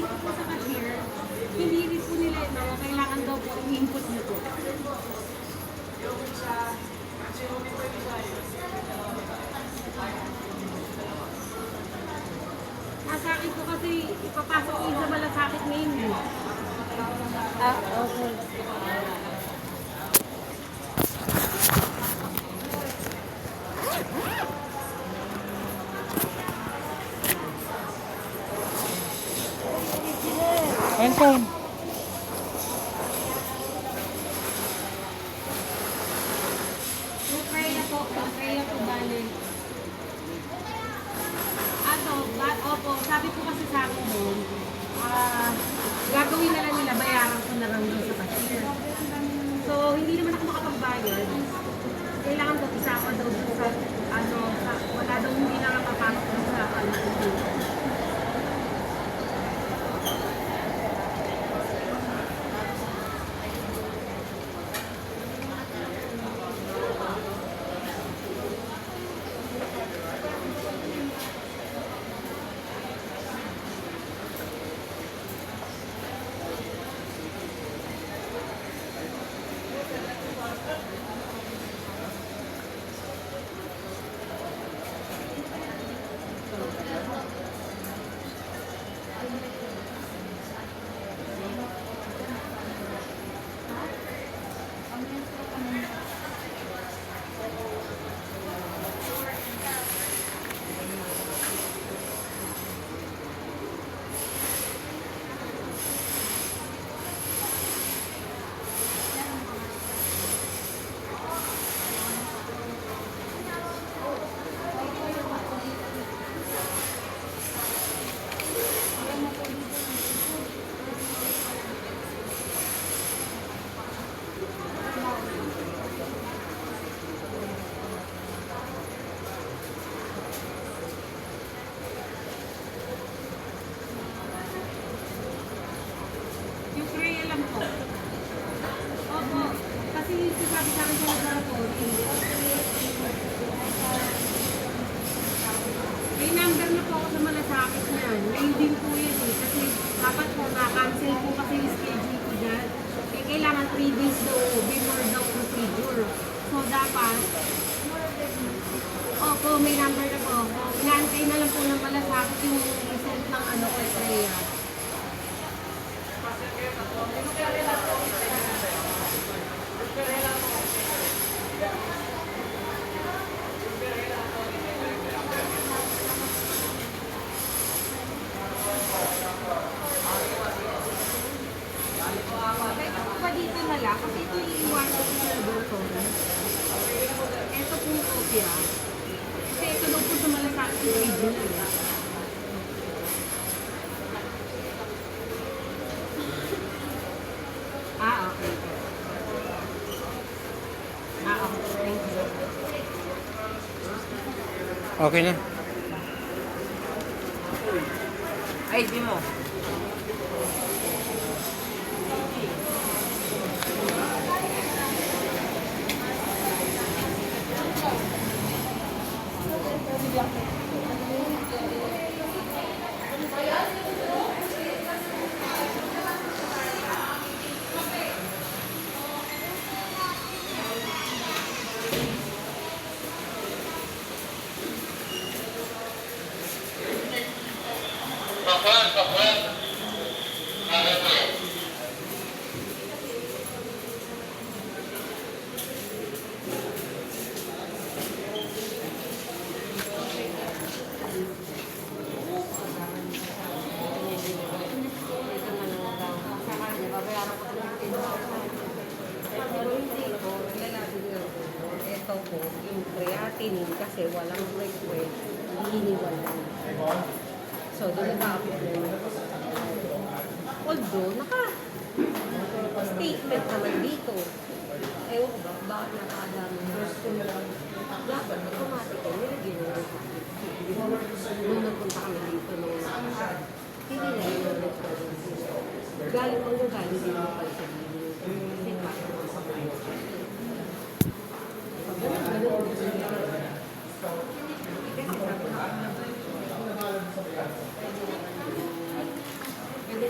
ko po sa cashier, hindi rin po nila ito, kailangan daw po i-input nyo po. Sa akin po kasi ipapasok ko yung sa malasakit ngayon eh. Ah, okay. Anton. Ukraine po, Ukraine po bali. Opo, sabi po kasi sa akin doon, gagawin na lang nila, bayaran ko na lang doon sa cashier. So, hindi naman ako makapagbayad. Kailangan daw isama daw doon sa, wala daw hindi na nakapapasok doon sa, Ukraine lang po. Opo, kasi sabi sa akin sa laboratory. May number na po ako sa malasakit niyan. Ngayon din po yun eh. Kasi dapat po na-cancel po kasi yung schedule ko dyan. Eh, kailangan 3 days daw before the procedure. So, dapat, opo, may number na po. Inaantay na lang po ng malasakit yung result ng X-ray. Pa dito na lang, kasi ito iiwanan ko sa laboratory. Ito pong kopya. Kasi ito daw po sa malasakit yung original. Okay. Okay. Thank you. Okay na. Ay, di mo. Ito po, yung creatinine kasi walang request, hiniwan lang. So, doon ba ako although, naka-statement naman dito. Ewan ko ba, bakit nakadami? Dapat automatic eh, nilagyan nyo. Nung nagpunta kami dito, hindi na yun galing mo yung galing din mo pala sa dito. Kasi bakit mo sa mga pwede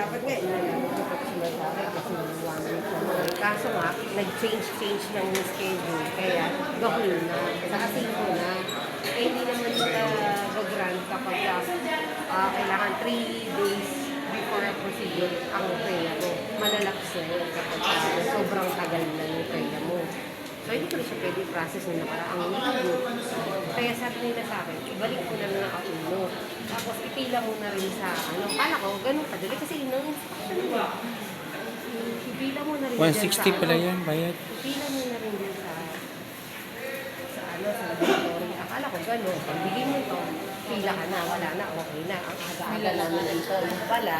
dapat nga, inalaman ko pag sila sa akin kasi 1 week naman. Kaso nga, nag-change ng schedule. Kaya, gawin na. Sa ko na. Eh, hindi naman nag-grant kapag kailangan 3 days before a procedure ang kaya mo. Malalaks na yun kapag sobrang tagal na yung kaya mo. So, hindi ko na siya pwede process na nakaraang linggo. Kaya sabi nila sa akin, ibalik ko na lang nakaulo. Tapos, ipila mo na rin sa, kala ko, ganun kadali kasi yun ang instruction mo. Ipila mo na rin 160 pala yan, bayad. Ipila mo na rin din sa laboratory. Akala ko gano'n, pagbigay mo ito, pila ka na, wala na, okay na. Ang aga-aga namin ito. Yung pala,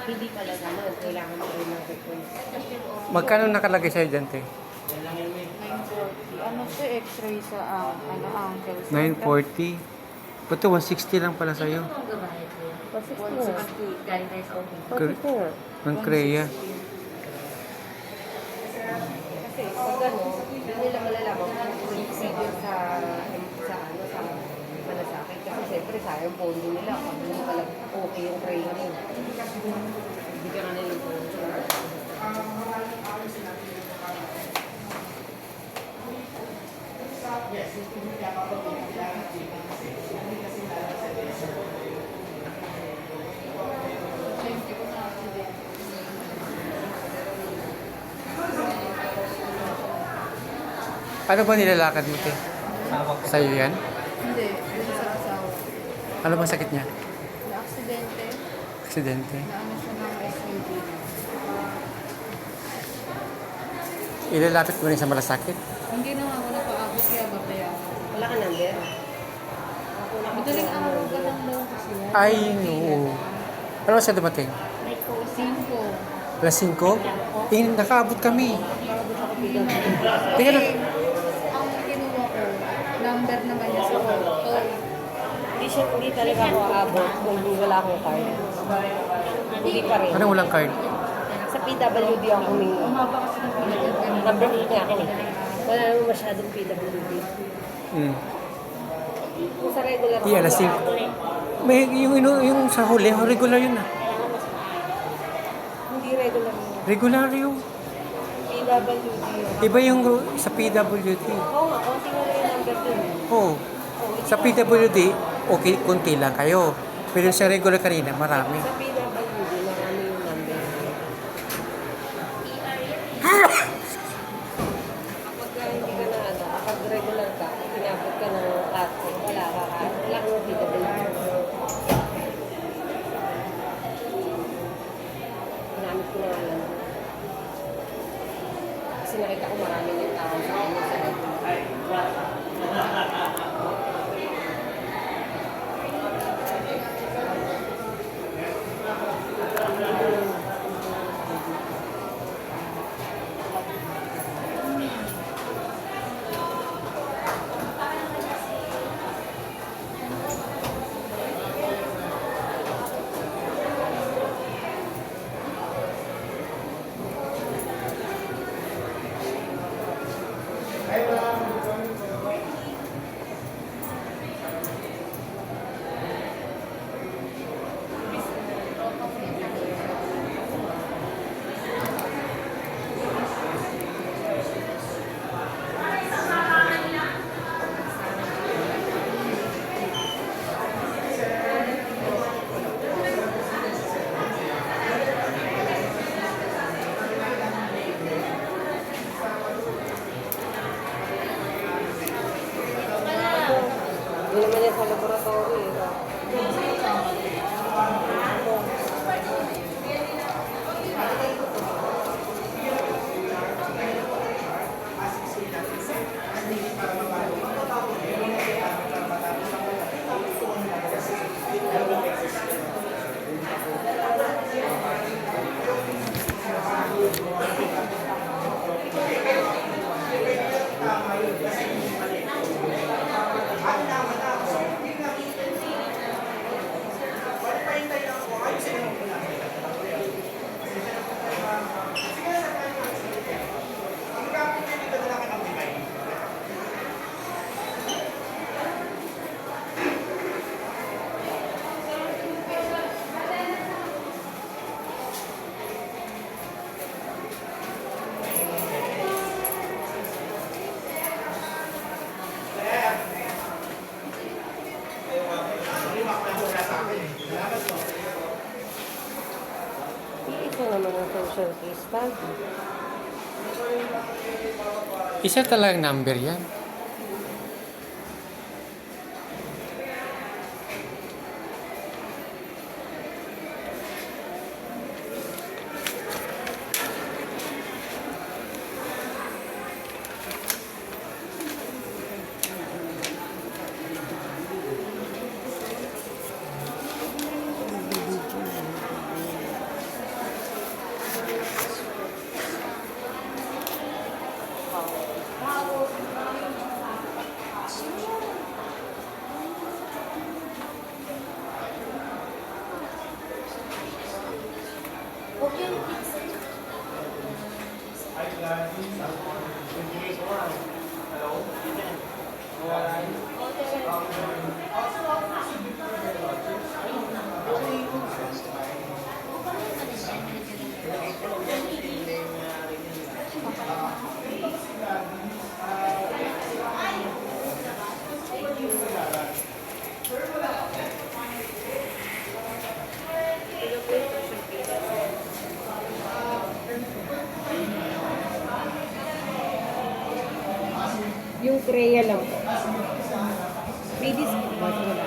hindi pala gano'n. Kailangan mo rin ng request. Magkano nakalagay sa'yo dyan, te? 940. Ano to x-ray sa ankle? 940. Ba't 160 lang pala sa'yo? Ang gabayad mo. 160. Galing tayo sa office. Ng Kreya. Kasi pag gano'n, hindi nila malalaman kung procedure sa malasakit. Kasi siyempre sayang pondo nila. Pag hindi pala okay yung prayer mo. Hindi ka nga nila yung pondo. Ano ba nilalakad mo, te? Sa'yo yan? Hindi. Hindi sa asawa. Ano bang sakit niya? Na-aksidente. Aksidente. Na ano siya ng SUV. Ilalapit mo rin sa malasakit? Hindi na ako napaabot kaya babayaran. Wala ka number? Madaling araw ka lang daw kasi yan. Ay, no. Ano ba siya dumating? 5. Alas 5? Nakaabot kami. Tingnan na. Ang kinuha ko, number naman niya sa auto. Hindi talaga ako aabot kung wala akong card. Hindi pa rin. Anong walang card? Sa PWD ako humingi. Umaba kasi ng pinagin ganun. Number 8 nga akin eh. Wala naman masyadong PWD. Hmm. Kung sa regular Di, alas 5. May, yung sa huli, regular yun ah. Hindi regular yun. Regular yung. PWD yun. Iba yung sa PWD. Oo nga, konti na lang yung number dun. Oo. Sa PWD, okay, konti lang kayo. Pero sa regular kanina, marami. Sa PWD, marami yung number. Kapag hindi ka na kapag regular ka, pinabot ka ng kato, wala kang PWD. Ginamit ko na nga lang. Kasi nakita ko marami yung tao sa kanya sa regular. isa naman ang social case study. Isa talagang number yan. Yung Freya lang po. May discount ba? Wala.